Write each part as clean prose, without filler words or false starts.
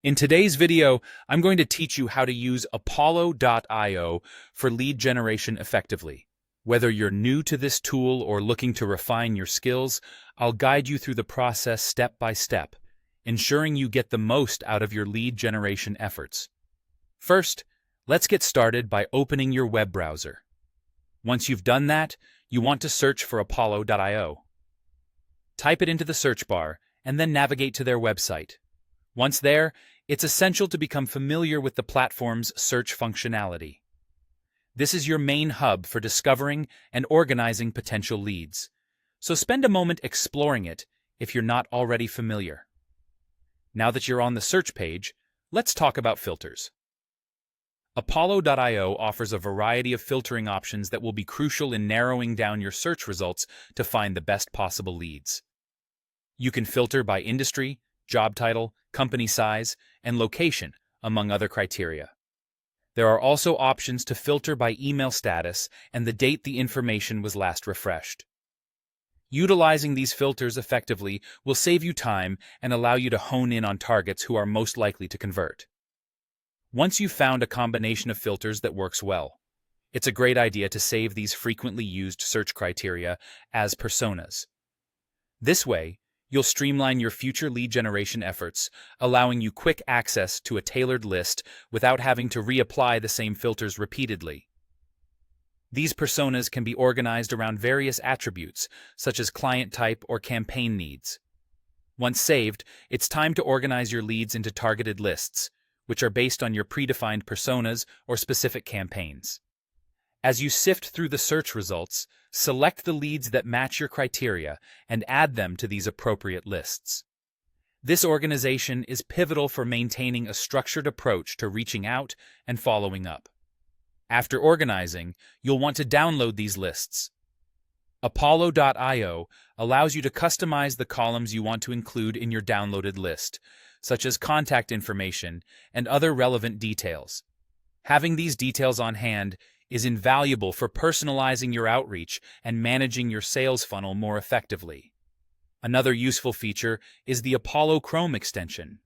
In today's video, I'm going to teach you how to use Apollo.io for lead generation effectively. Whether you're new to this tool or looking to refine your skills, I'll guide you through the process step by step, ensuring you get the most out of your lead generation efforts. First, let's get started by opening your web browser. Once you've done that, you want to search for Apollo.io. Type it into the search bar and then navigate to their website. Once there, it's essential to become familiar with the platform's search functionality. This is your main hub for discovering and organizing potential leads, so spend a moment exploring it if you're not already familiar. Now that you're on the search page, let's talk about filters. Apollo.io offers a variety of filtering options that will be crucial in narrowing down your search results to find the best possible leads. You can filter by industry, job title, company size, and location, among other criteria. There are also options to filter by email status and the date the information was last refreshed. Utilizing these filters effectively will save you time and allow you to hone in on targets who are most likely to convert. Once you've found a combination of filters that works well, it's a great idea to save these frequently used search criteria as personas. This way, you'll streamline your future lead generation efforts, allowing you quick access to a tailored list without having to reapply the same filters repeatedly. These personas can be organized around various attributes, such as client type or campaign needs. Once saved, it's time to organize your leads into targeted lists, which are based on your predefined personas or specific campaigns. As you sift through the search results, select the leads that match your criteria and add them to these appropriate lists. This organization is pivotal for maintaining a structured approach to reaching out and following up. After organizing, you'll want to download these lists. Apollo.io allows you to customize the columns you want to include in your downloaded list, such as contact information and other relevant details. Having these details on hand is invaluable for personalizing your outreach and managing your sales funnel more effectively. Another useful feature is the Apollo Chrome extension.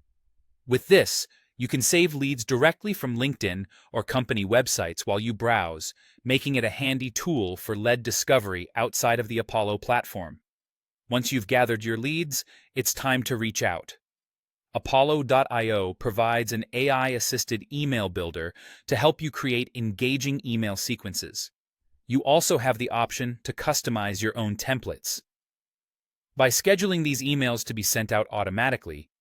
With this, you can save leads directly from LinkedIn or company websites while you browse, making it a handy tool for lead discovery outside of the Apollo platform. Once you've gathered your leads, it's time to reach out. Apollo.io provides an AI-assisted email builder to help you create engaging email sequences. You also have the option to customize your own templates. By scheduling these emails to be sent out automatically,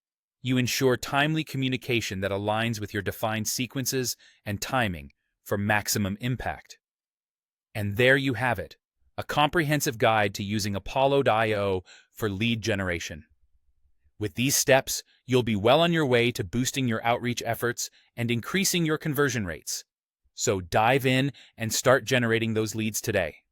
you ensure timely communication that aligns with your defined sequences and timing for maximum impact. And there you have it, a comprehensive guide to using Apollo.io for lead generation. With these steps, you'll be well on your way to boosting your outreach efforts and increasing your conversion rates. So dive in and start generating those leads today.